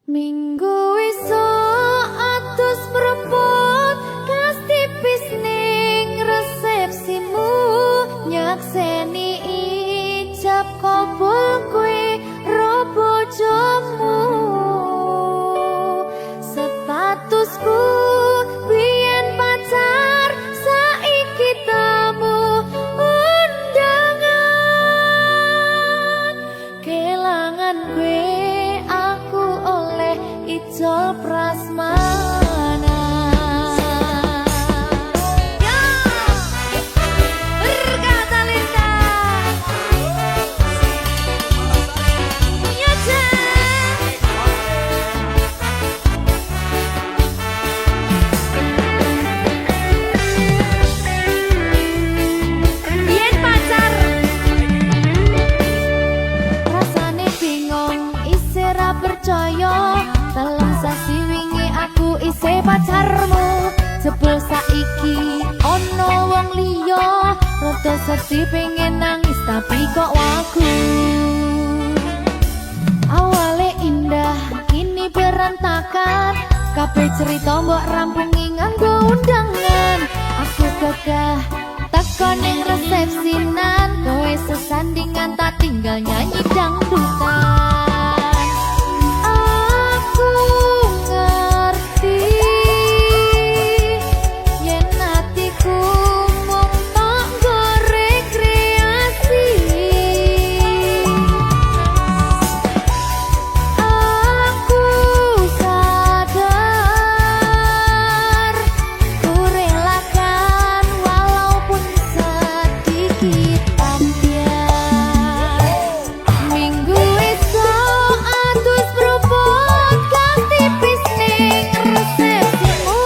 Minggu esuk atus mrepot kas tipis ning resepsimu nyakseni ijab kabul kowe ro bojomu statusku biyen pacar saiki tamu undangan kelangan kowe aku oleh ijol prasmanan. Ya, berkata Linda. Ya, biyen pacar rasane bingung isih ra percaya dalam sasi wingi aku isih pacarmu jebul saiki ono wong liya rada sedih pengen nangis tapi kok wagu awale indah kini berantakan kabeh cerita mbok rampungi nganggo undangan aku gagah teko ning resepsinan kowe sesandingan tak tinggal nyanyi dangdutan. Aku ngerti yen atiku mung tok nggo rekreasi. Aku sadar ku relakan walaupun sedikit ambiar. Minggu esok atus propot kas tipis ning resepsimu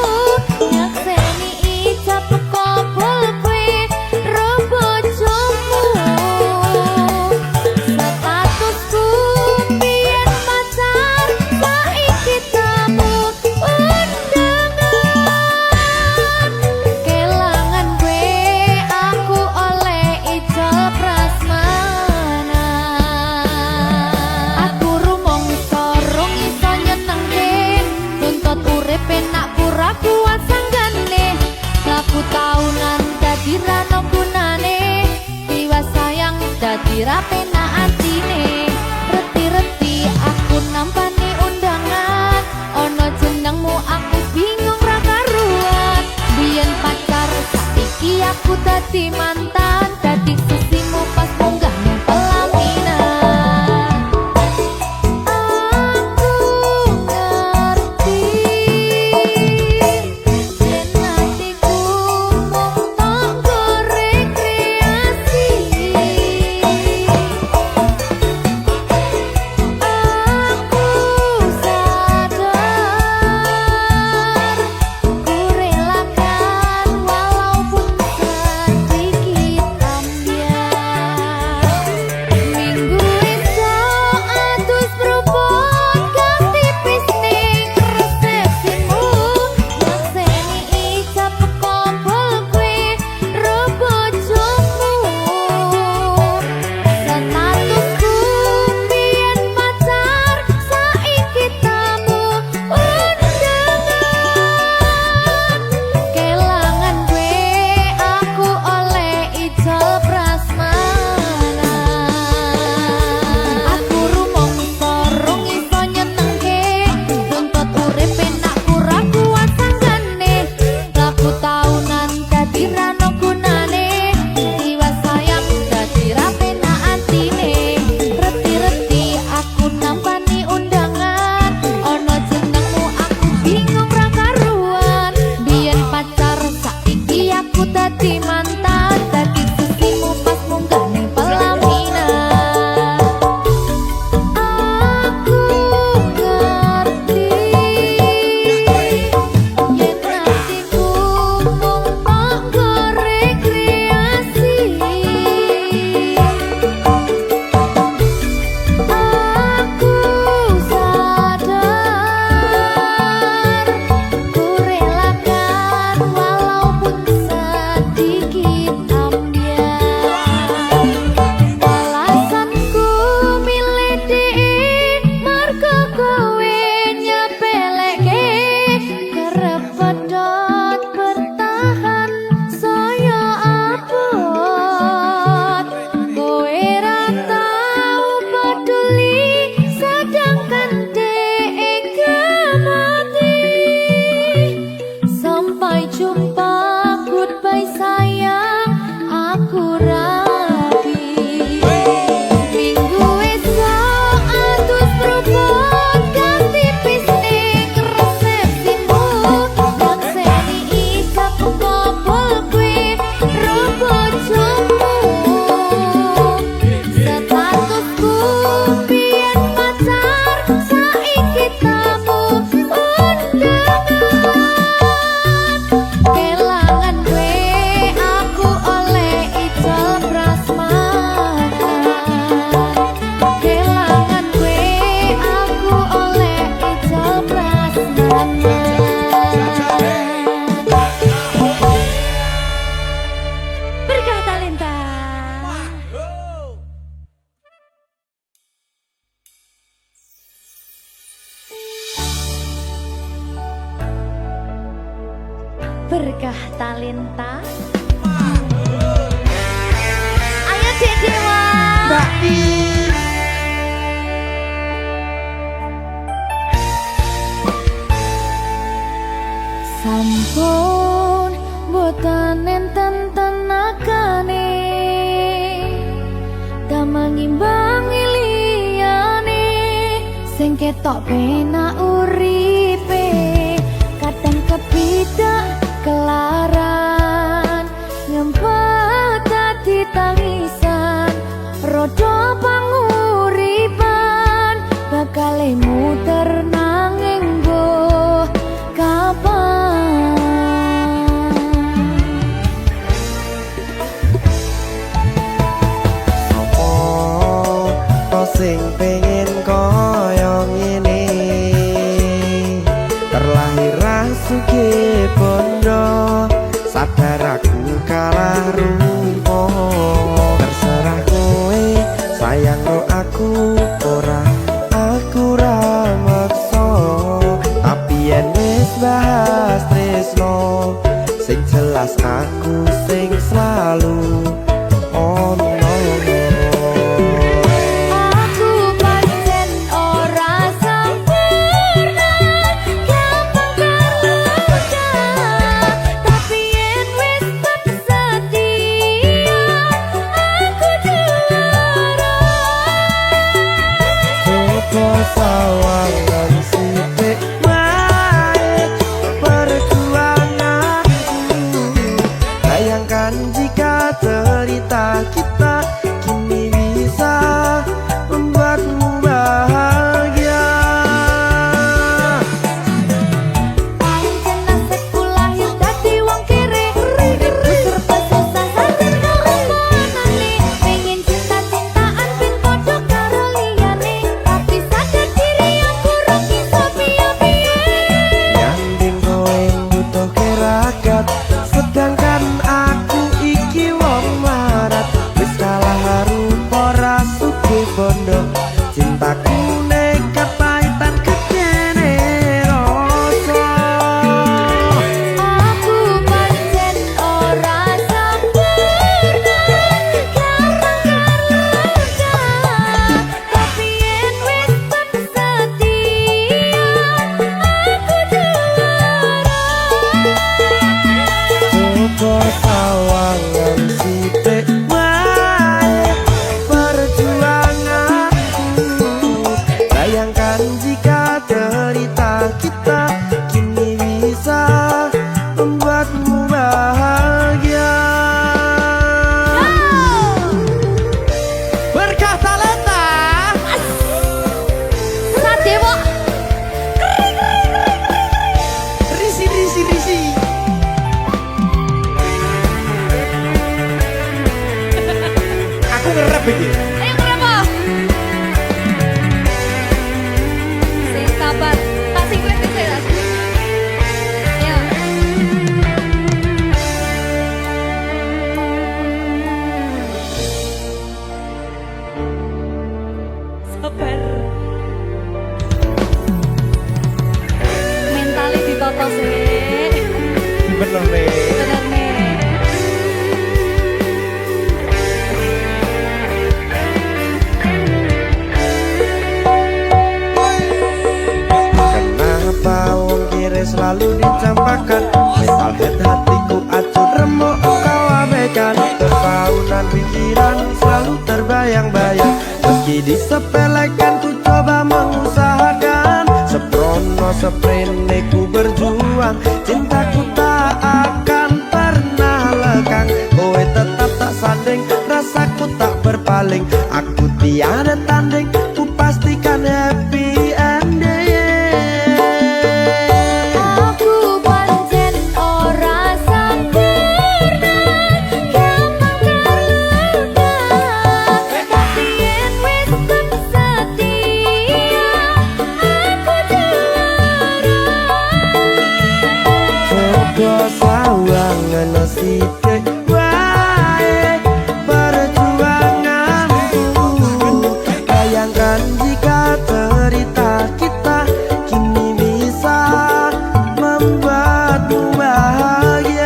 nyakseni ijab kabul kowe ro bojomu statusku biyen pacar saiki tamu undangan kelangan kowe aku oleh ijol prasmanan. Aku rumangsa rung iso nyenengke tuntut urip enak pura kuat sanggane laku taunan dadi ra ono gunane tiwas sayang dadi ra penak atine reti-reti aku nampani undangan ono jenengmu aku bingung ra karuan biyen pacar saiki aku dadi mantan dadi sisimu pas munggah nang pelaminan. Aku ngerti yen atiku mung tok nggo rekreasi. Aku sadar ku relakan walaupun sedikit Berkah Talenta. Ayo Dek Dewa. Mbak Di. Sampun boten enten tenagane damel ngimbangi liyane sing ketok penak uripe kadang kepidak kelaran ngempet dadi tangisan rodo panguripan bakal muter nanging mbuh kapan. Sing pengen koyo ngene terlahir rasuke bondo sadar aku kalah rumpo terserah kowe sayang no aku ora aku ra maksa tapi yen wis bahas tresno sing jelas aku sing selalu ono. Sawangan sithik wae perjuanganku bayangkan jika cerita kita kini bisa membuatmu bahagia. Pancen nasibku lahir dadi wong kere uripku serba susah saking keomonane pengen cinta-cintaan pin padha karo liyane tapi sadar diri aku ora bisa piye-piye. Nyanding kowe butuh keragat sedangkan aku iki wong marat wis kalah rupa rasuke bondo cintaku nekat pahitan kekene rasa. Aku pancen ora sempurna gampang tapi yen wis setia aku juara. Coba sawangan sithik wae perjuanganku bayangkan jika cerita kita kini bisa membuatmu bahagia. Berkah Talenta Sadewa risi risi risi. Aku ngerep iki. ayo kenapa? Sing sabar, tak sing kowe bisa ya. Ya. Sabar. Mentali ditoto sih. Bener nih. Bener nih. Kenapa wong kiri selalu dicampakkan mental head hatiku acur remuk kau abaikan ketaunan pikiran selalu terbayang-bayang meski disepelekan ku coba mengusahakan seprono seprene ku berjuang cintaku tak akan pernah lekang kowe tetap tak sanding rasaku tak berpaling aku tiada tanding ku pastikan happy ending. Aku pancen ora sempurna gampang terluka tapi yen wis setia aku juara. Coba sawangan sithik wae perjuanganku bayangkan jika cerita kita kini bisa membuatmu bahagia.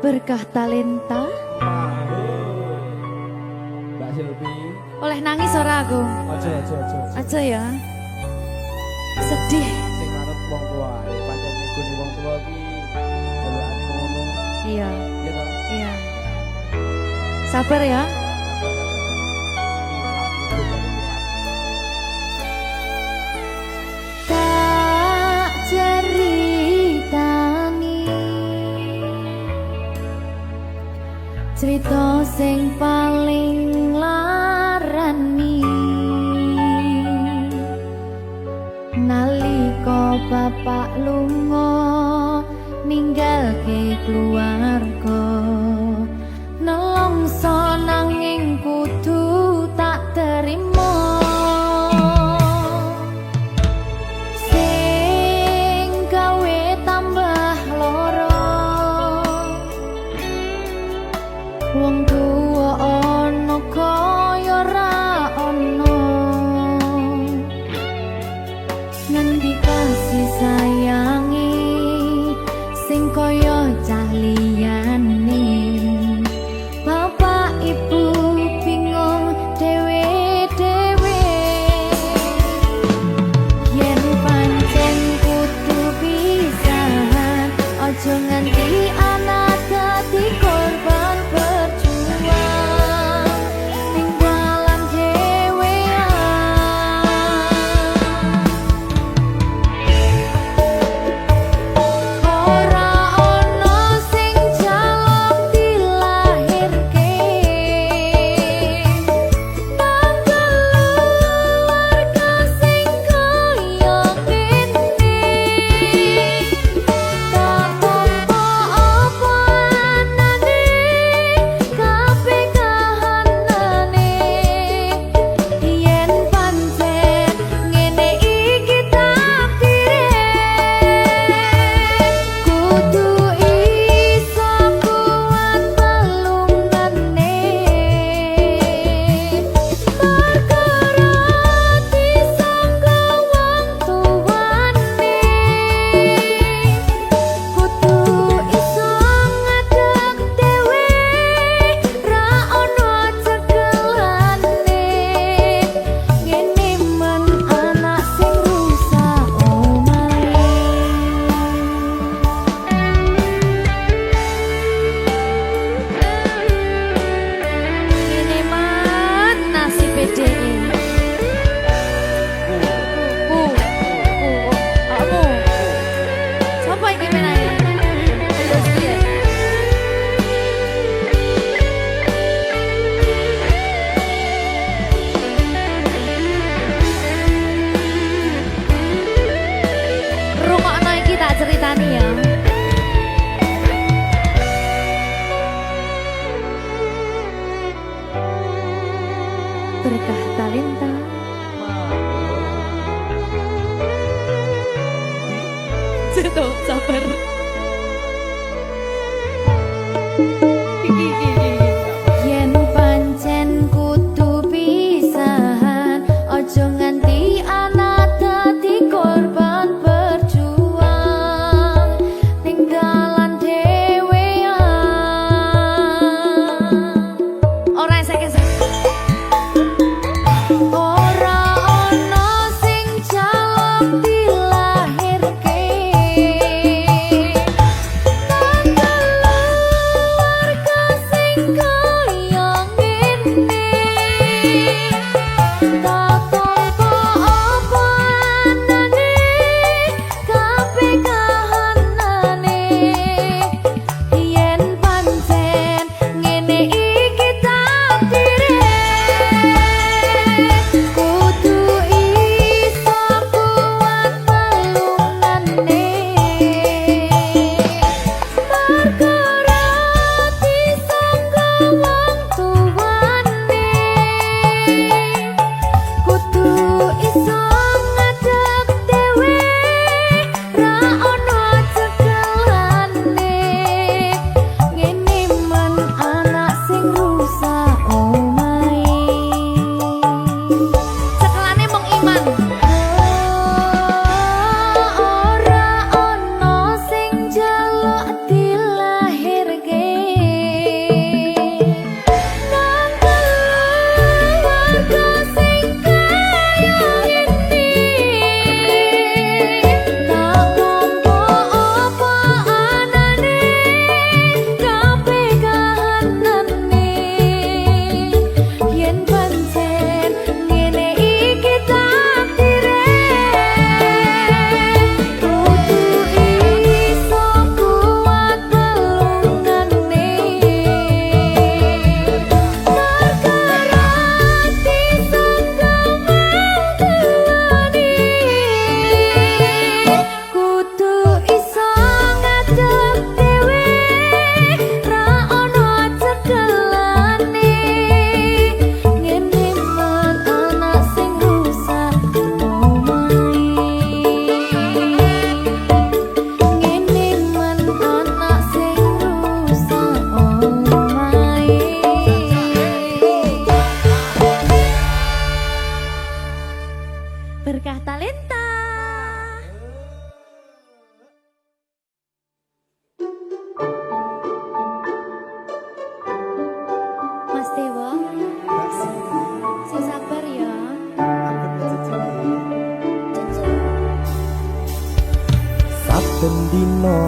Berkah talenta. Mbak Silvi. Oleh nangis ora aku? Aja. Aja ya. Sedih. Sing manut wong tua, pancen ngikuni wong tua iki jaluane ngono. Iya. Iya toh? Iya. Sabar ya. Tak ceritani cerita sing paling larani nalika bapak lunga ninggalke keluarga nelongso nanging kudu tak terima sing gawe tambah loro wong tuwa ana kaya ra ana ngendi kasih sayangi sing kaya cah liyane bapak ibu bingung dewe-dewe yen pancen kudu pisahan aja nganti anak dadi korban berjuang ning dalan dhewean ora ana sing jaluk dilahirke nang keluarga sing kaya kene tak tampa apa anane kabeh kahanane yen pancen ngene iki takdire kudu iso kuat pelungane perkara disangka wong tuwane kudu iso ngadeg dhewe ra ono cekelane ngene men anak sing rusak omahe ngene men nasibe dhewe kamu siapa iki menanya terus piye rungokno iki tak ceritani ya berkah talenta Ceto, sabar. Yen pancen kudu pisahan, ojo nganti anak dadi korban berjuang ning dalan dhewean. Ora esek-esek. Ora ana sing jaluk dilahirke nang keluarga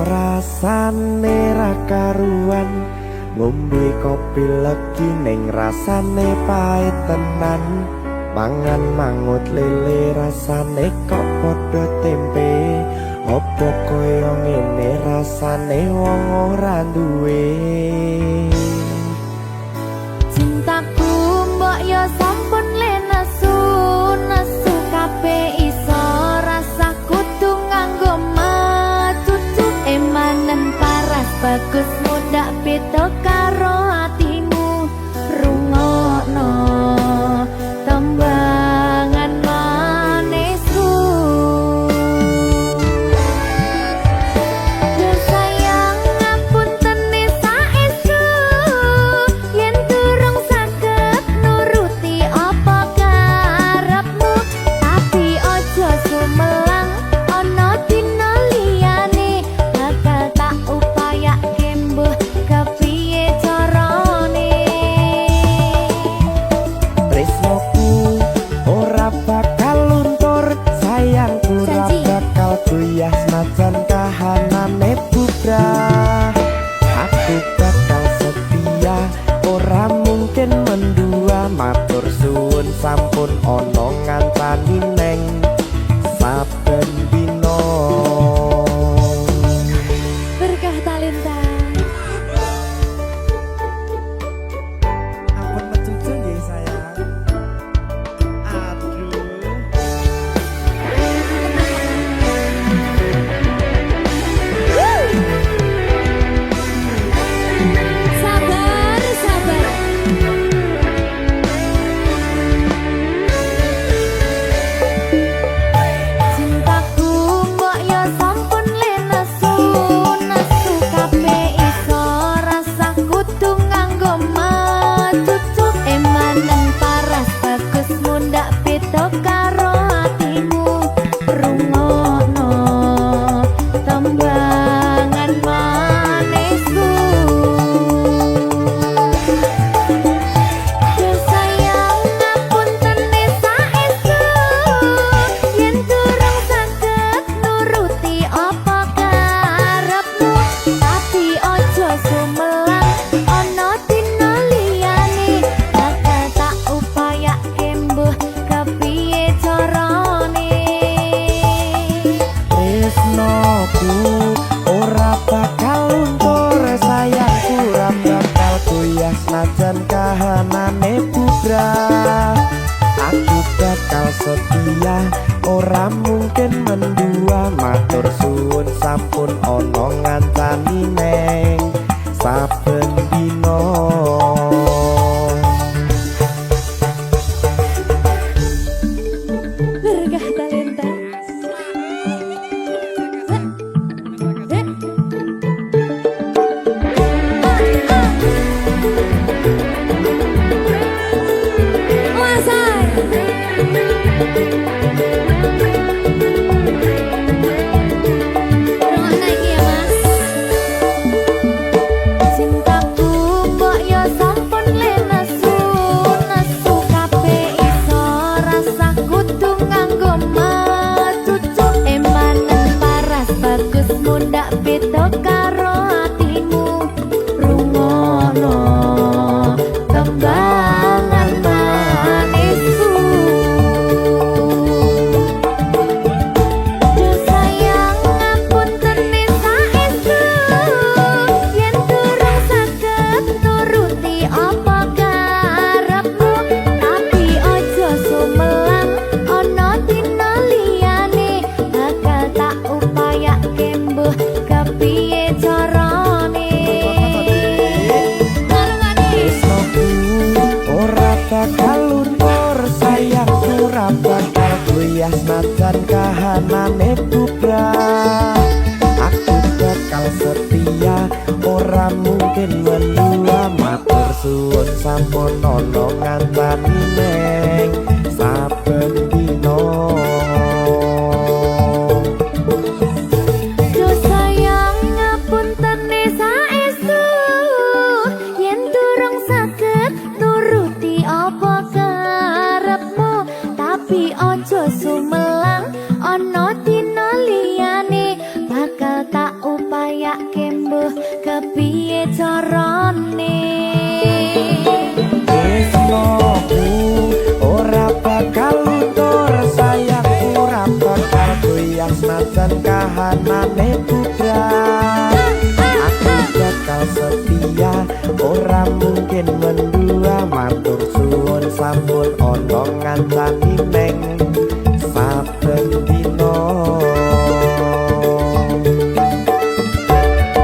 rasane ra karuan, ngombe kopi legi ning rasane pahit tenan, mangan mangut lele rasane kok padha tempe, opo koyo ngene rasane wong ora duwe. Cintaku mbok yo sampun le nesu kabeh iso rasa kudu nganggo macucu emanen paras bagus muda beda karo atimu rungokno tembangan manisku. Yo sayang ngapunten saestu yen durung saged nuruti apa karepmu, tapi ojo sumelang ana dina liyane bakal tak upayake mbuh kepiye carane. Tresnoku ora bakal luntur, sayangku ora Janji. bakal goyah senajan kahanane bubrah. Aku bakal setia, ora mungkin mendua, matur suwun sampun ana ngancani neng saben dina. Berkah talenta. Ampun mecucu nggih sayang. Aduh. Sabar, sabar. Cintaku mbok yo sampun le nesu kabeh iso rasa kudu nganggo macucu emanen paras bagus mundak beda karo atimu rungokno tembangan manisku. Yo sayang ngapunten saestu yen durung saged nuruti apa karepmu, tapi ojo sumelang ana dina liyane bakal tak upayake mbuh kepiye carane. Tresnoku ora bakal luntur, sayangku ora bakal goyah senajan kahanane bubrah. Aku bakal setia, ora mungkin mendua, matur suwun sampun ana ngancani neng saben dina. Berkah talenta. Cintaku mbok yo sampun le nesu kabeh iso rasa kudu nganggo macucu emanen paras bagus mundak beda karo atimu rungokno tembangan manisku. Yo sayang ngapunten saestu yen durung saged nuruti apa karepmu, tapi ojo sumelang ana dina liyane bakal tak upayake mbuh kepiye carane. Tresnoku ora bakal luntur, sayangku ora bakal goyah senajan kahanane bubrah. Aku bakal setia, ora mungkin mendua, matur suwun sampun ana ngancani neng saben dina. Yo sayang ngapunten saestu yen durung saged nuruti apa karepmu, tapi ojo sumelang ana dina liyane bakal tak upayake senajan kahanane putra. Aku bakal setia, ora mungkin mendua. Matur suwun sampun ana ngancani neng saben dina.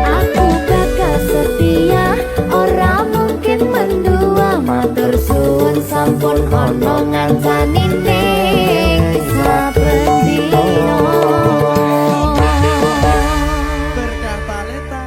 Aku bakal setia, ora mungkin mendua. Matur suwun sampun ana ngancani ning saben dina. Berkah talenta.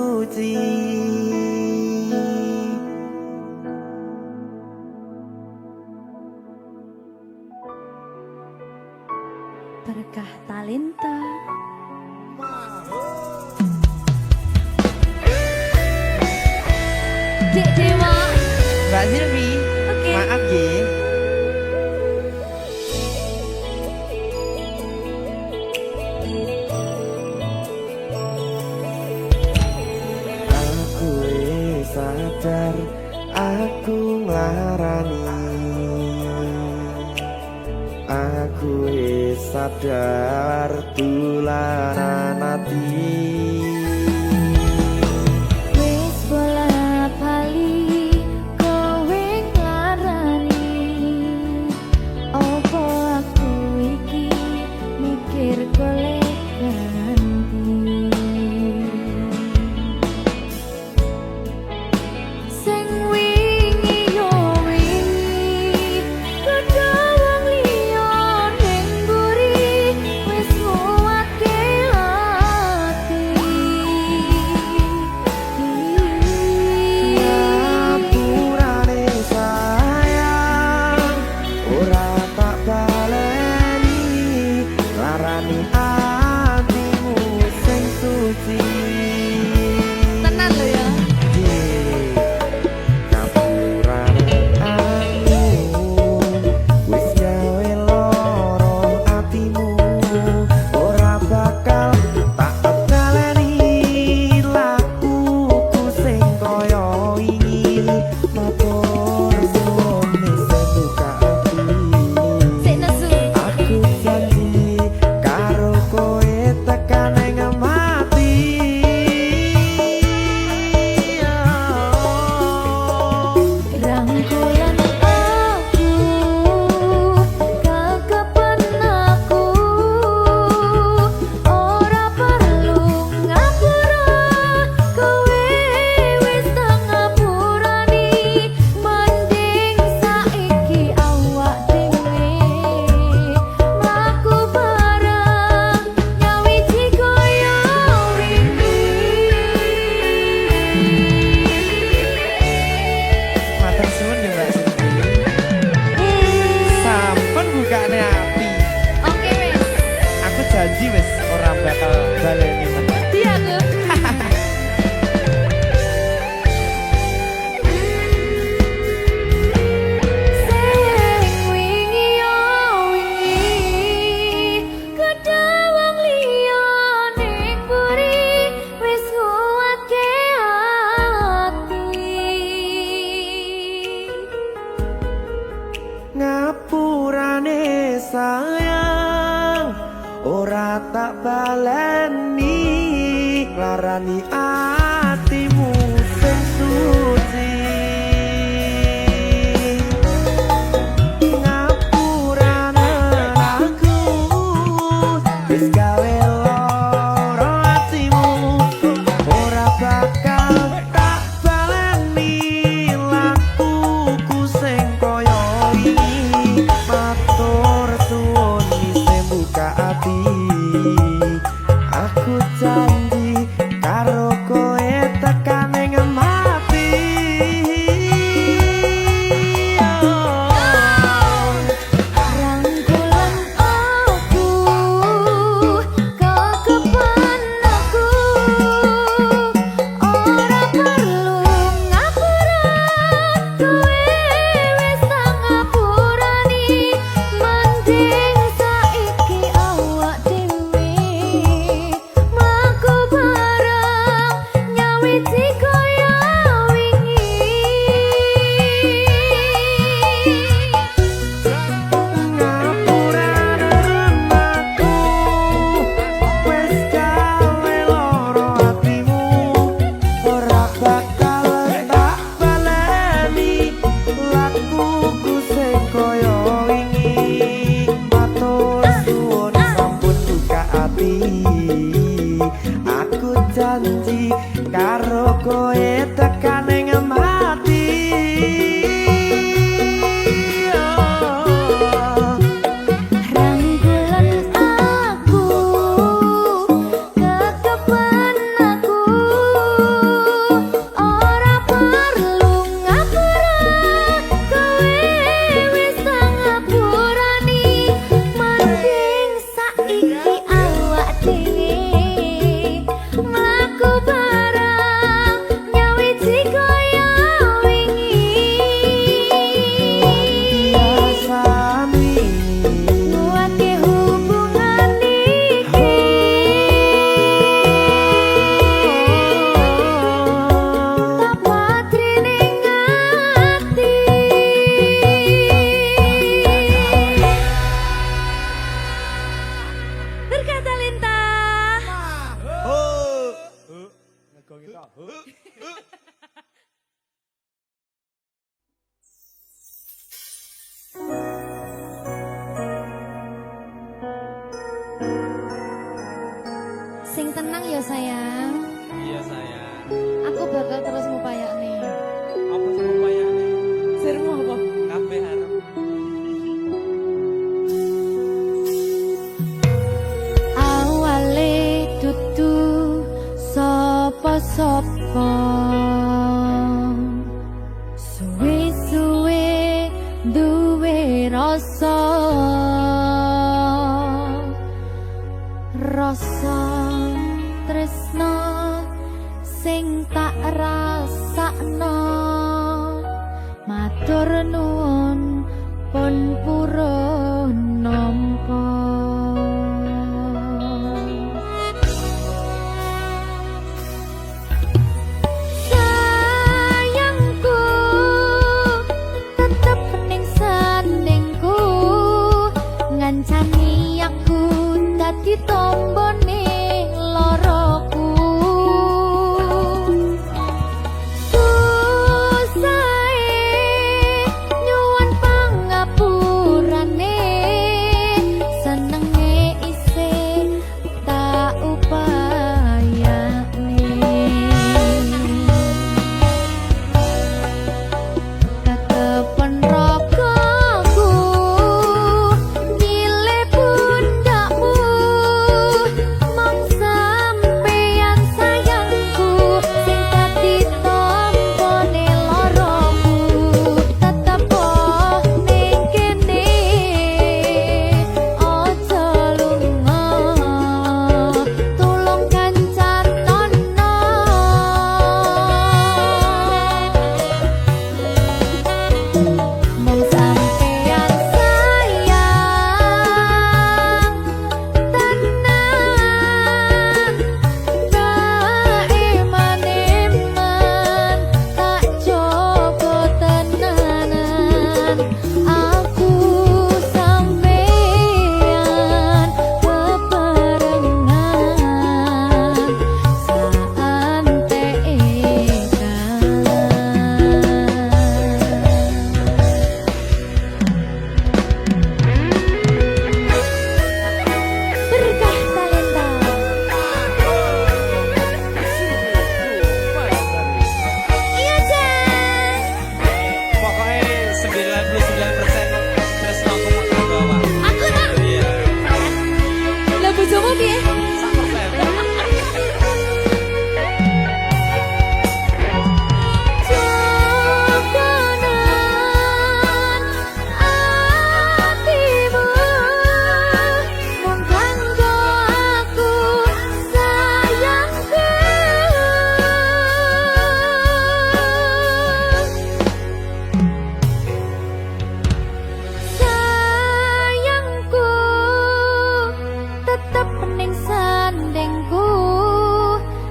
suci. Berkah talenta. Dek Dewa. Mbak Silvi, Oke. maaf ya. Aku sadar aku nglarani. Aku sadar tulanan ati. Wis bola bali kowe nglarani. Opo aku iki mikir golek ganti. Sing wingi yo wingi padha wong liya ning mburi wis nguwake ati. Ngapurane sayang ora tak baleni larani atimu sing suci. Tenan lho ya. Ngapurane aku wis gawe loro atimu ora bakal tak baleni lakuku sing kaya wingi matur suwun sing buka ati. Sik nesu. Aku janji karo kowe tekan ing mati. Rangkulan aku kakapan aku ora perlu ngapura kowe wis tak ngapurani mending saiki awak dhewe mlaku bareng nyawiji koyo Matur suwun ya Mbak Silvi. Sampun bukane ati. Oke wis. Aku janji wis ora bakal baleni meneh. Dia tuh. Sing wingi yo wingi kedawang liya ning mburi wis nguwake ati. Ngapurane sayang ora tak baleni larani atimu sing suci. Ngapurane aku wis gawe loro atimu ora bakal tak baleni lakuku sing kaya wingi matur suwun sing buka ati. Aku janji karo kowe tekan ing mati. Rangkulan aku kakapan aku ora perlu ngapura kowe wis tak ngapurani mending saiki awak dhewe mlaku bareng nyawiji koyo wingi. Ngapurane aku wis gawe loro atimu ora bakal tak baleni lakuku sing kaya wingi matur suwun sampun buka ati. Aku janji karo kowe tekan ing mati. Rangkulan aku kakapan aku suwe-suwe duwe rasa tresno sing tak rasakno matur nuwun pun purun nampa sayangku tetep ning sandingku ngancani aku dadi tombone loroku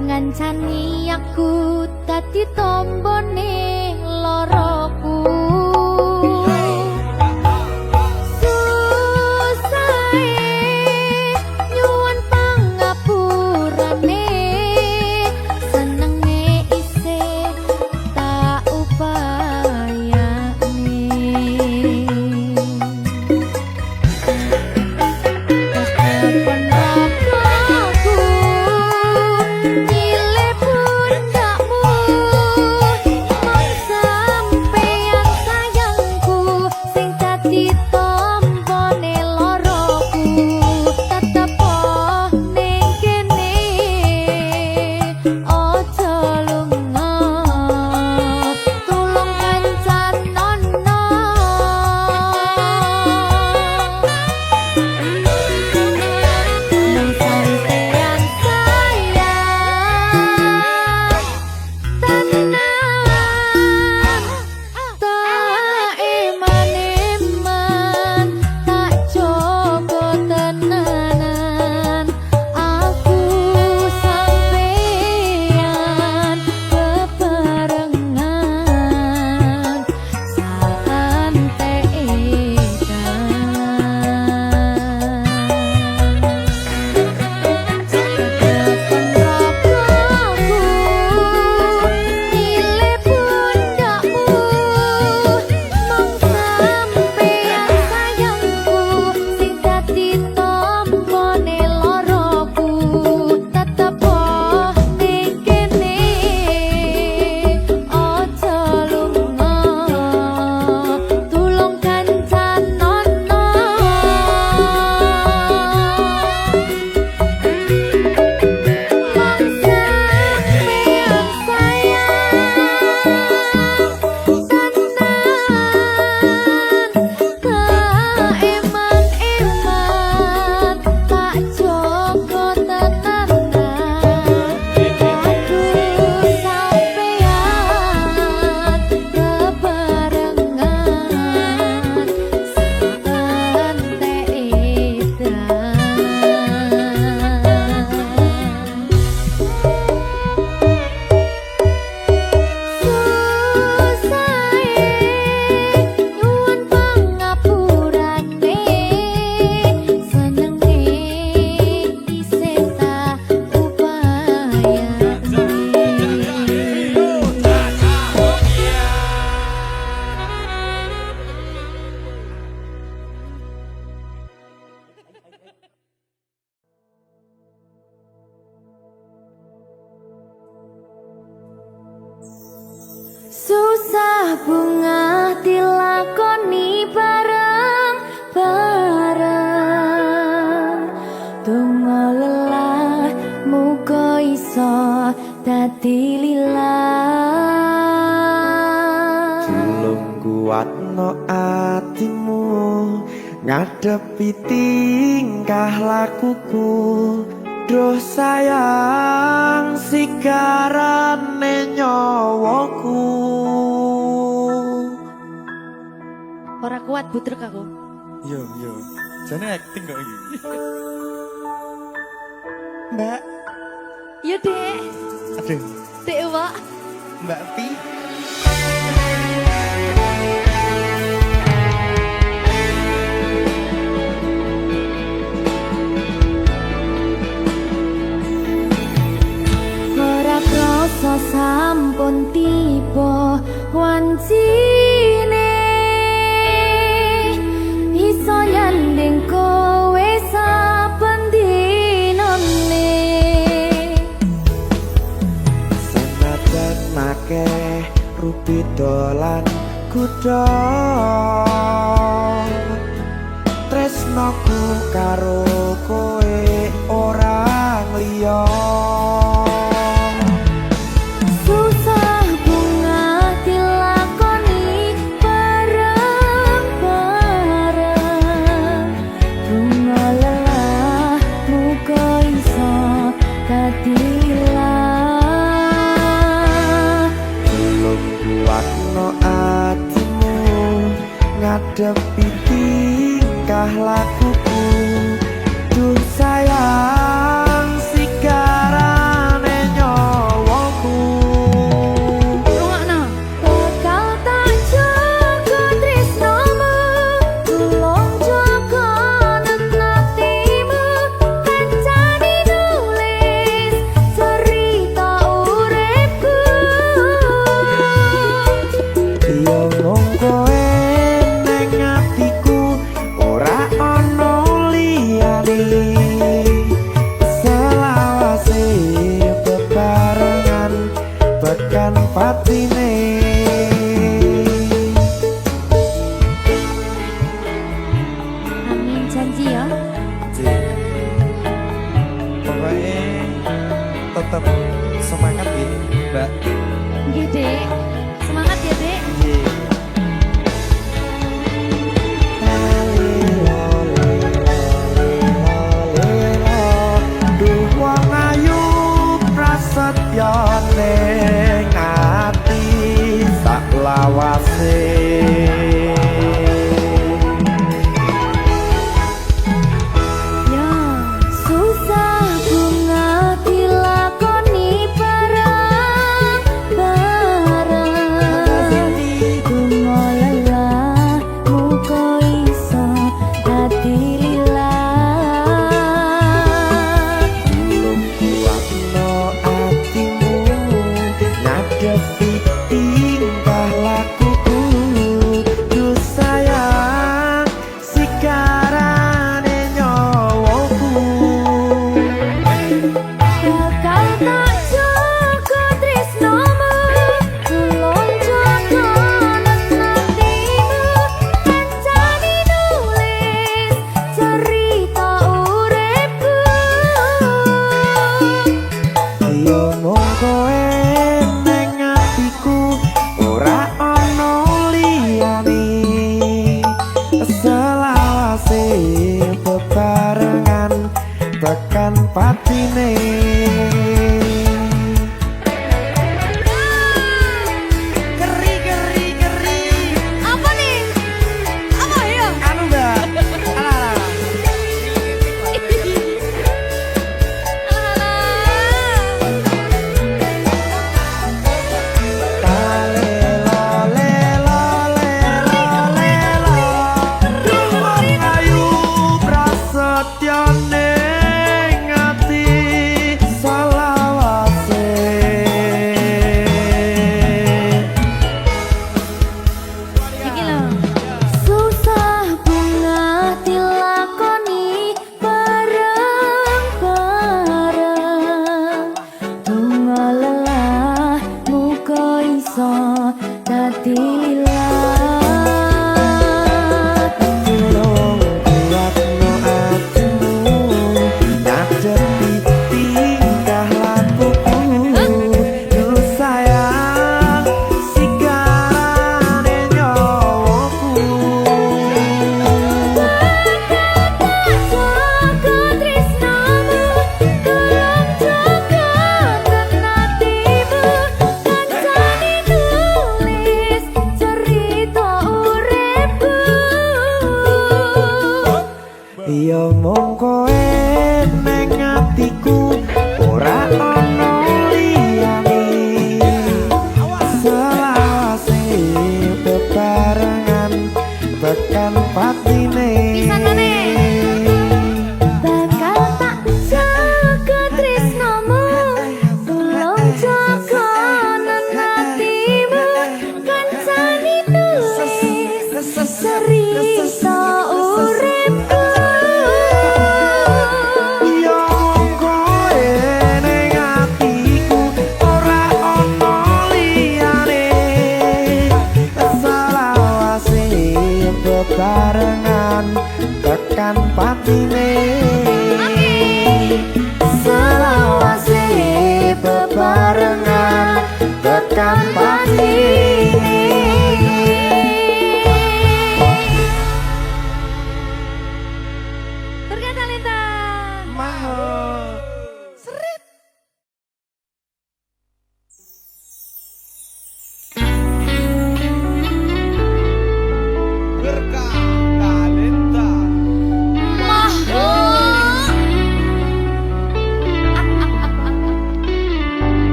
ngancani aku dadi tombone loroku susahe nyuwun pangapurane senenge isih tak upayane bunga dilakoni bareng-bareng. Donga lelah muga iso dadi lillah. Tulung kuatno atimu ngadepi tingkah lakuku. Duh sayang sigarane nyawaku. Ora kuat butrek aku. Yo, jane acting kok iki. Mbak, Ya dek, aduh, dek Wak. Mbak Pi. Ora krasa sampun tiba wancine iso nyanding kowe saben dinane. Senajan akeh rupi dolan kuda, tresnoku karo kowe orang liya. Susah bunga dilakoni bareng-bareng. Bunga lelah muga iso dadi lillah. Tulung kuatno atimu ngadepi tingkah lakuku. Duh sayang sigarane nyawaku. Rungokno. Bakal tak jaga tresnomu, tulung jaga nenatimu. Kancane nulis cerita uripku. Yo mung kowe ning atiku, ora ana liyane. Selawase bebarengan tekan patine. Amin janji ya. Pokoknya tetap semangat ya, Mbak. Nggih, Dek. Semangat ya, Dek. Duh wong ayu prasetyo ning ati sak lawase. Ya, susah bunga dilakoni bareng-bareng. Bunga lelah muga iso dadi lillah. Tulung kuatno atimu ngadepi tingkah lakuku. Duh sayang sigarane nyawaku. Bakal tak jaga tresnomu, tulung jaga nenatimu. Kancane nulis cerita uripku. Yo mung kowe ning atiku, ora ana liyane. Selawase bebarengan tekan patine. Geri. Apa nih? Apa ya? Anu Mbak. Alah. Duh wong ayu prasetyo ning ati selawase. Iki lho. Susah bunga dilakoni bareng-bareng. Bunga lelah muga iso dadi bebarengan tekan patine selawase bebarengan tekan patine. Berkah Talenta. Berkah talenta.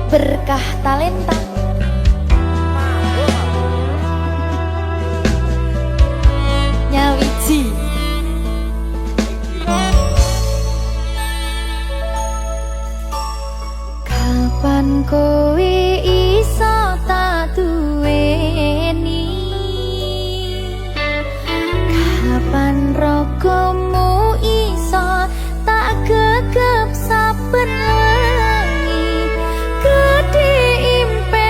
Berkah Talenta. Nyawiji. Kapan kowe iso tak duweni? Kapan rogomu iso tak gegep saben wengi? Gedhe impen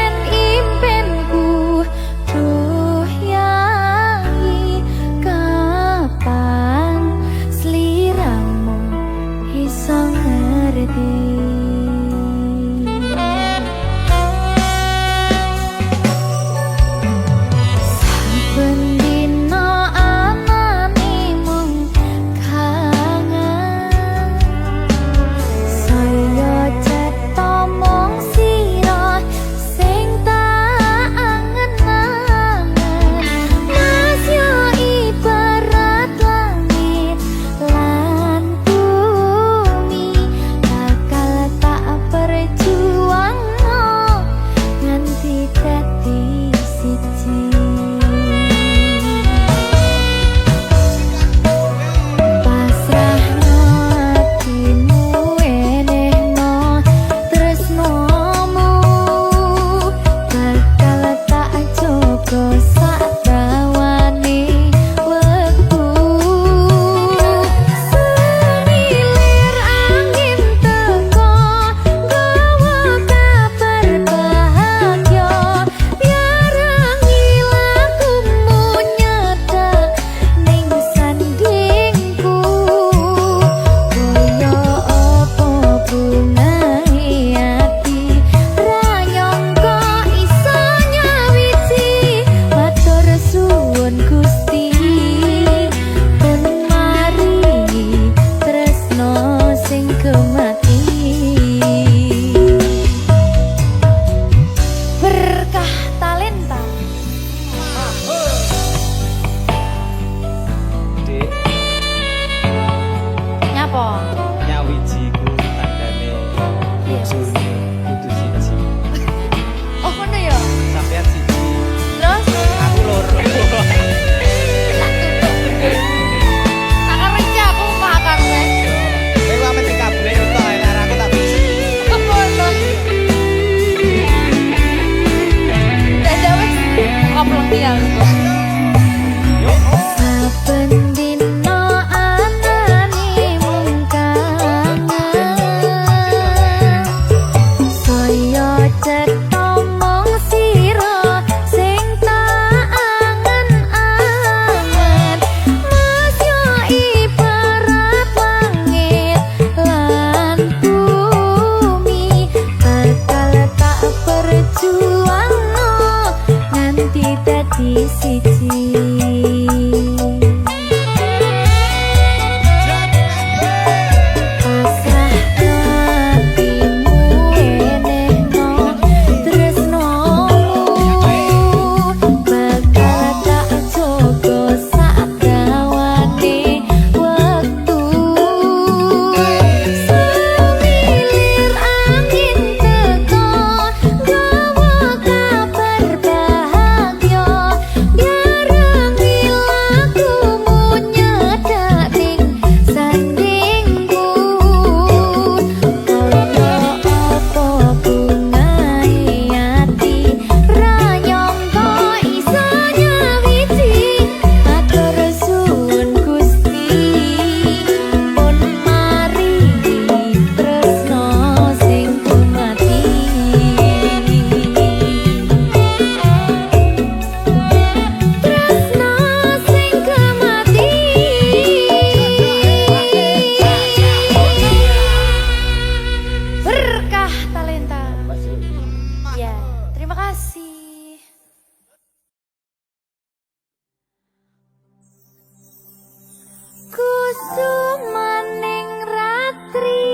sumaning ratri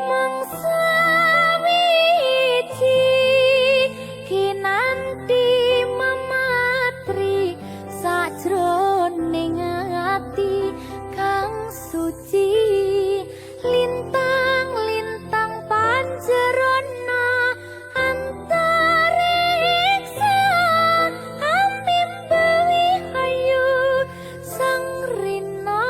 mangsa wiji kinanti mematri sajroning ati kang suci lintang-lintang panjerona antariksa ambimbawi ayu sang rina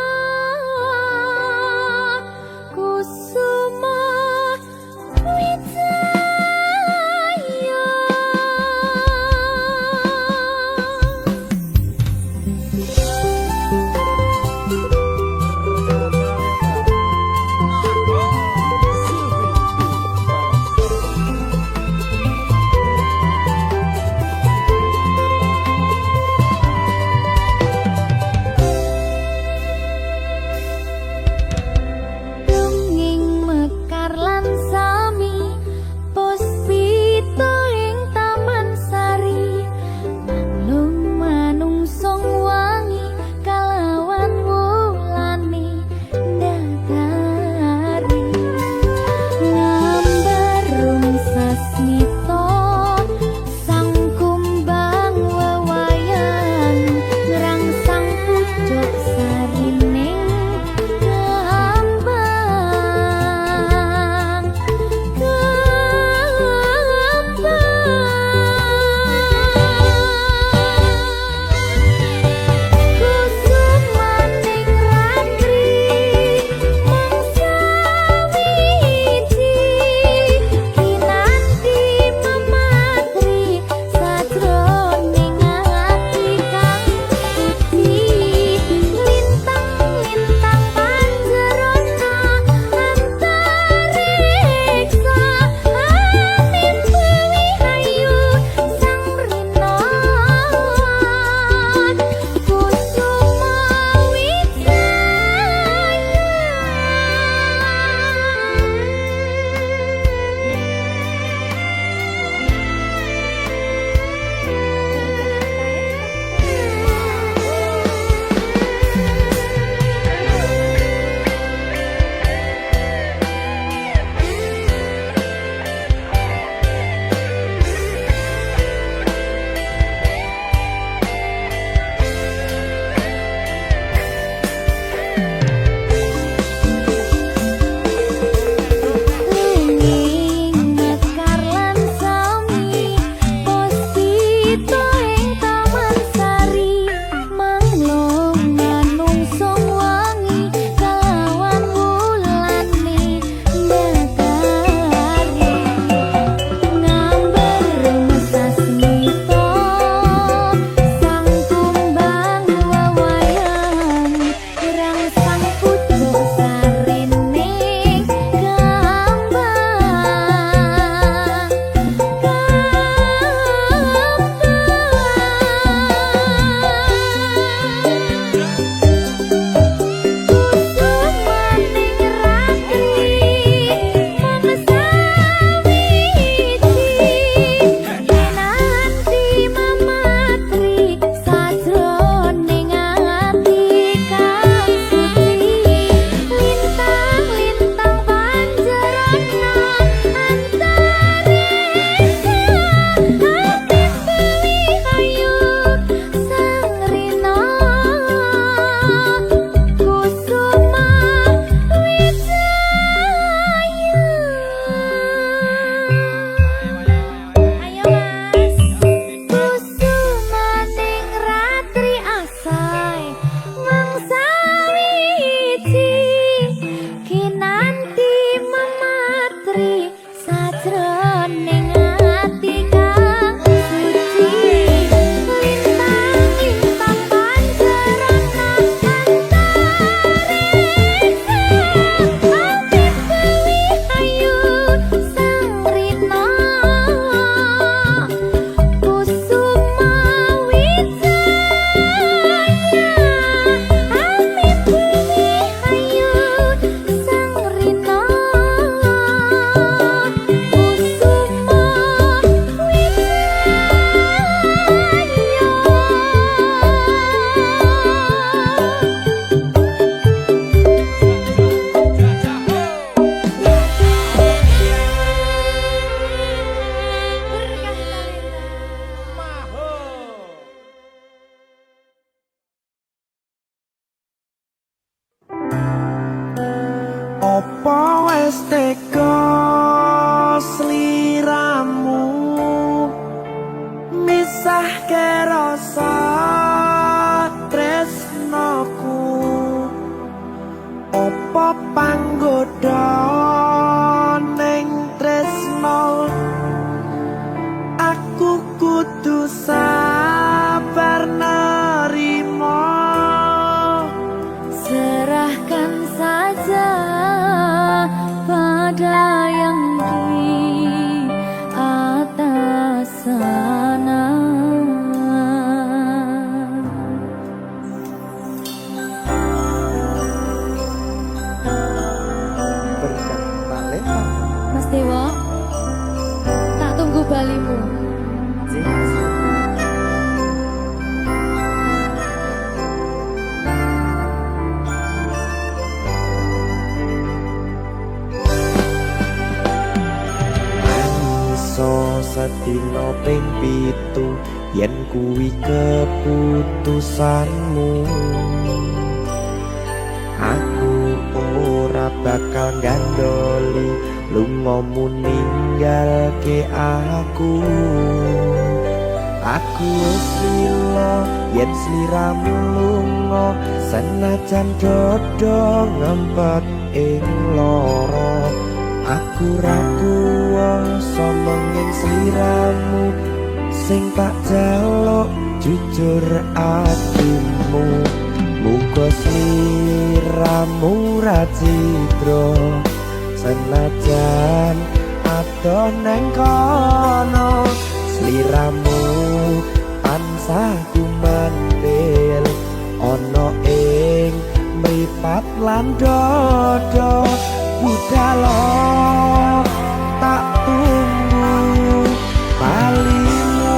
Opo wis tega sliramu misahke rasa tresnoku. Opo panggoda ning tresno aku kudu sabar nerima. Serahkan saja pada yang di atas sana. Berkah talenta. Mas Dewa, tak tunggu balimu. Iso sedina ping 7 yen kuwi keputusanmu. Aku ora bakal gandoli lungamu ninggalke aku. Aku wis lila yen sliramu lunga senajan dodo ngempet ing lara. Aku ra kuwasa menging sliramu sing tak jaluk jujur atimu. Muga sliramu ra cidra senajan adoh neng kono. Sliramu tansah kumandel ana ing mripat lan dodo. Budalo tak tunggu balimu.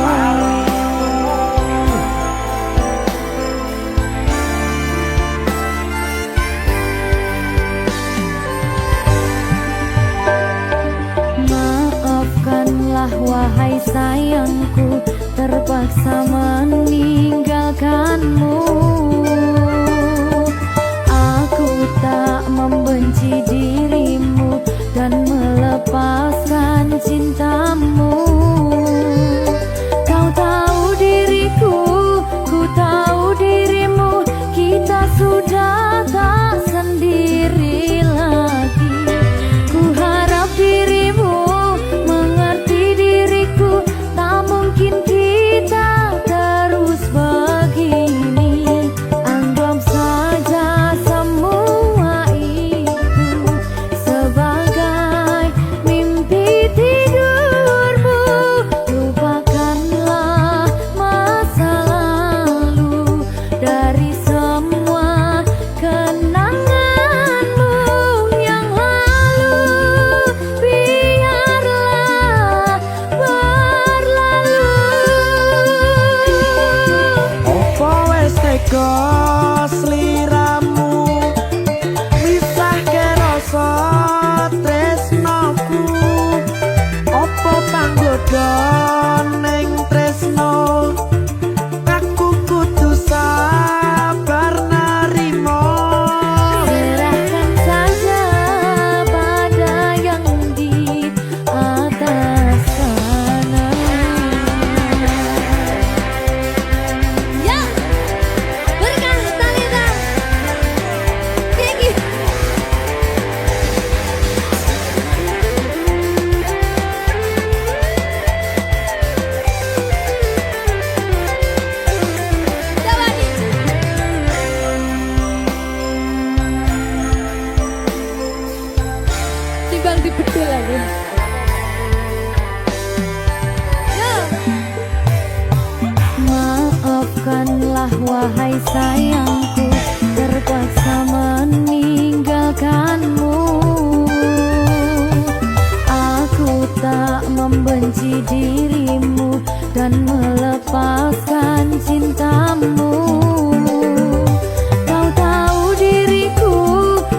Maafkanlah wahai sayangku, terpaksa meninggalkanmu. Aku tak membenci dirimu dan melepaskan cintamu. Kau tahu diriku, ku tahu dirimu, kita sudah tak sendiri lagi. Ku harap dirimu mengerti diriku, tak mungkin kita terus begini. Anggap saja semua itu sebagai mimpi tidurmu. Lupakanlah masa lalu dari semua kenanganmu yang lalu. Biarlah berlalu. Opo wis tega sliramu misahke rasa tresnoku. Opo panggoda ning tresno aku kudu sabar nerima. Serahkan saja pada yang di atas sana. Ya, berkah talenta. Tinggi. Jawani. Timbang dibedil lagi. Ya. Maafkanlah wahai sayangku, terpaksa meninggalkanmu. Aku tak membenci dirimu dan melepaskan cintamu. Kau tahu diriku,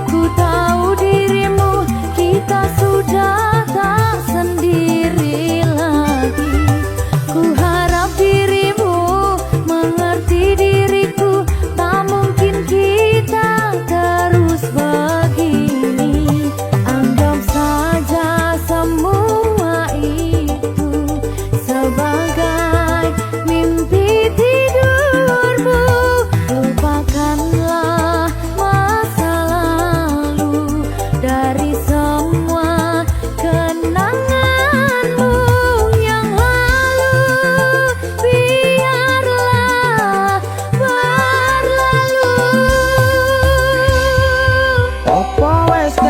ku tahu dirimu, kita sudah tak sendiri lagi. Ku harap dirimu mengerti diriku, tak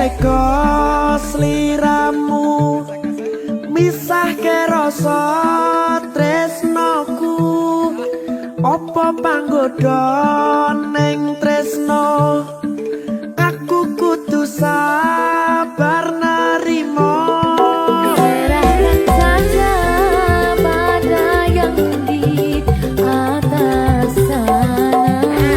teko sliramu misahke rasa tresnoku apa panggoda ning tresno aku kudu sabar narimo serahkan saja pada yang di atas sana.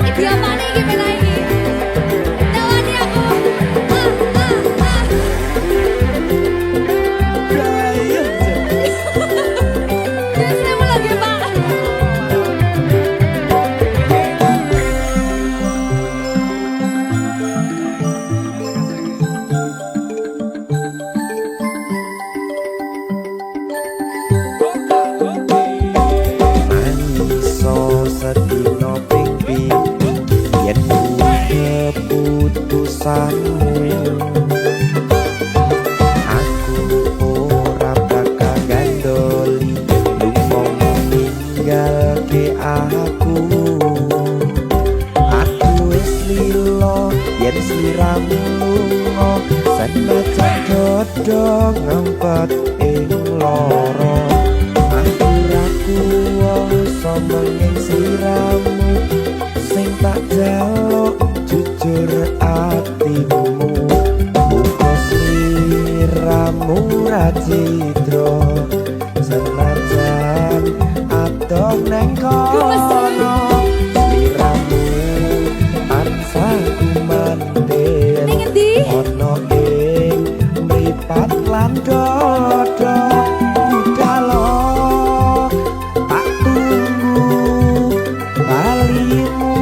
Iki apa nih iki bela iki? Tawani aku. Saya mau lagi Pak. Mangiso sedino ping yen keputusanmu aku ora bakal gandoli lumong ninggalke aku wis lilo yen sliramu lunga senajan dodo ngempet ing loro aku somenging sliramu sing tak jaluk jujur atimu muga sliramu ra cidra senajan adoh neng kono sliramu ansah kumandel Ning endi? ono ing mripat lan dodo budalo tak tunggu balimu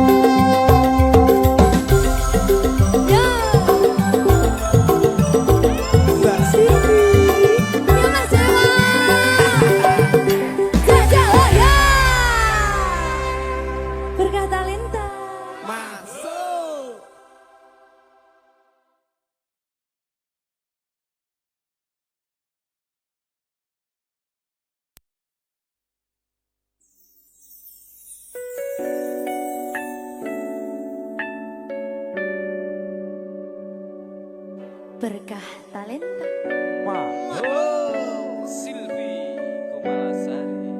Ya. Mbak Siti Ya Mas Jawa. Jajah oh ya. Berkah talenta. masuk. Berkah talenta. Silvi Kumalasari.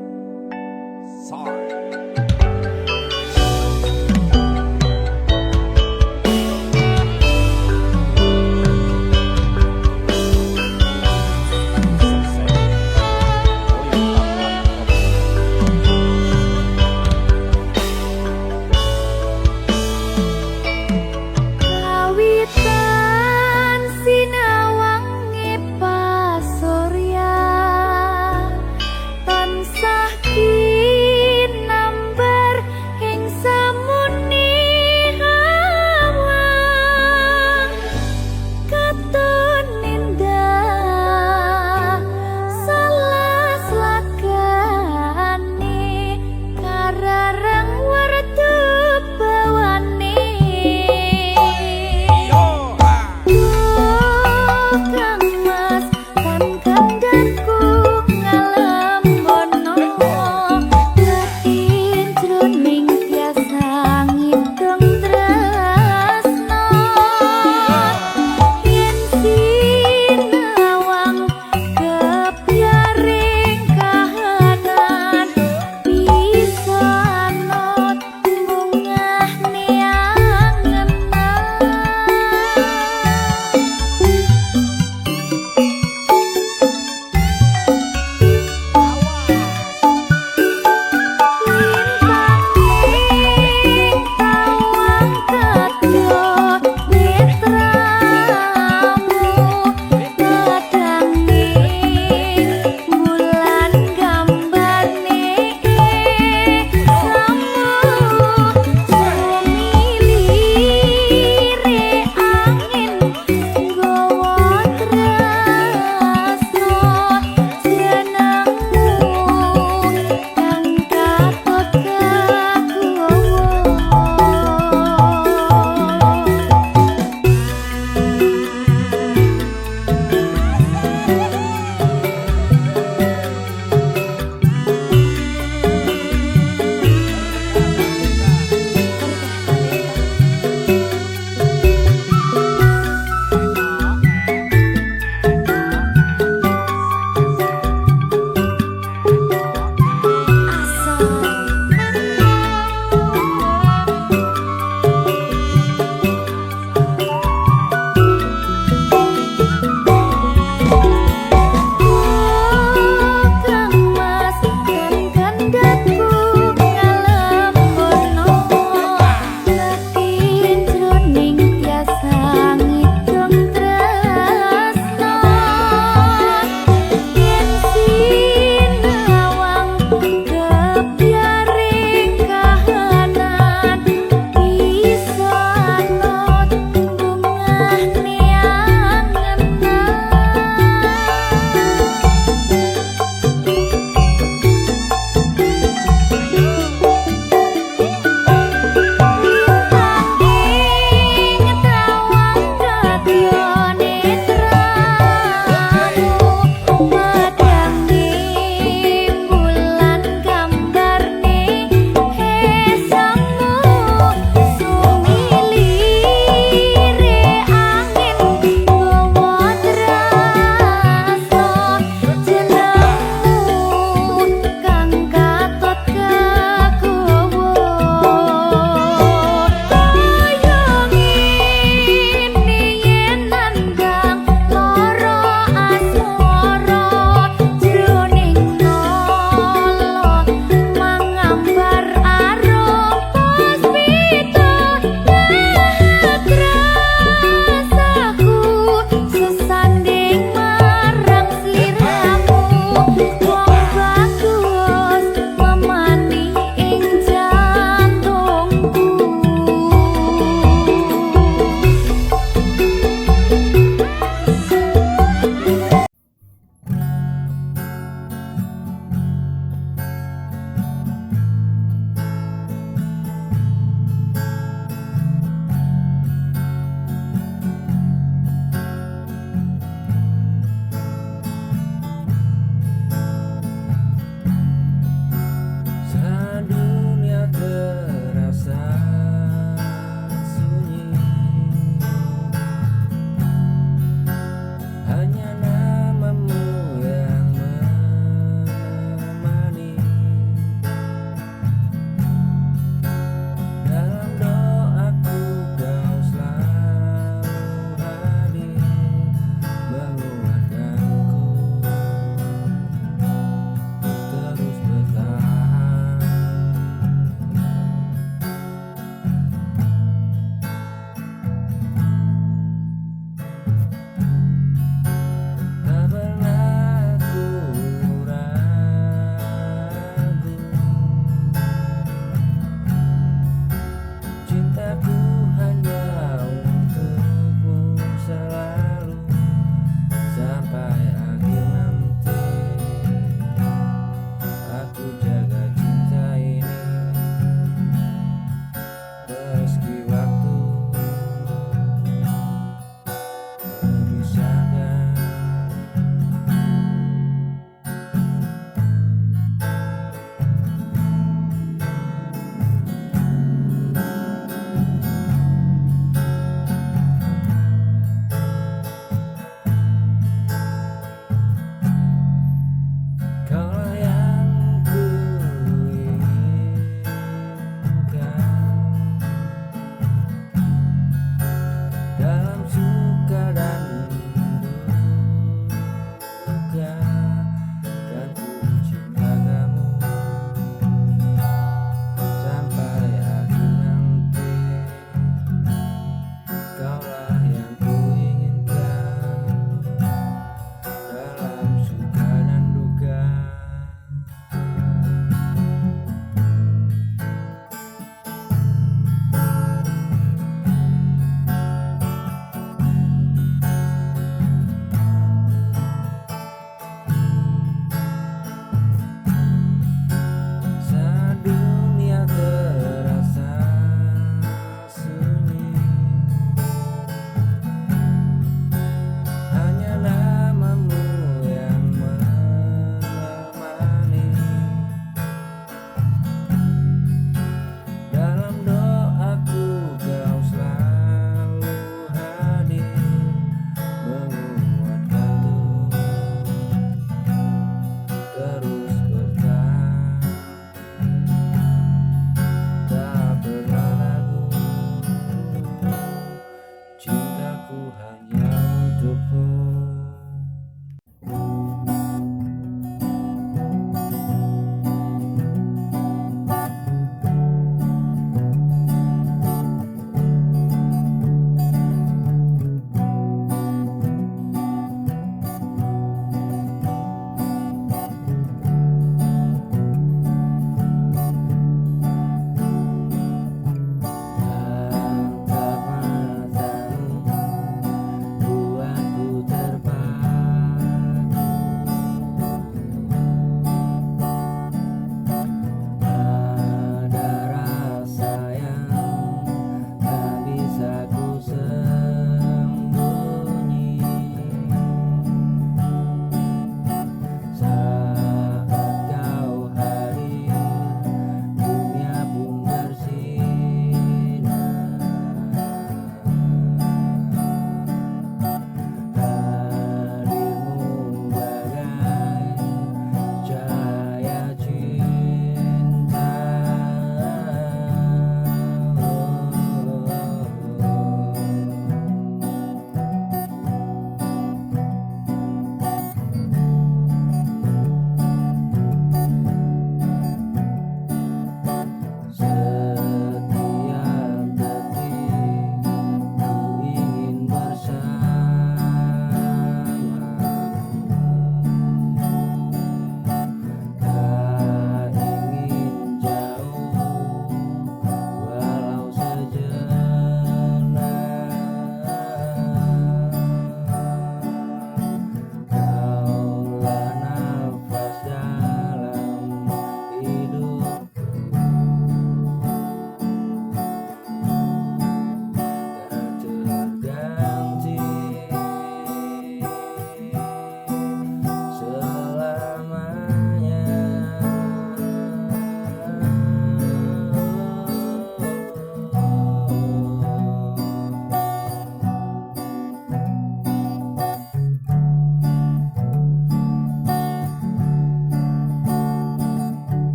Sorry.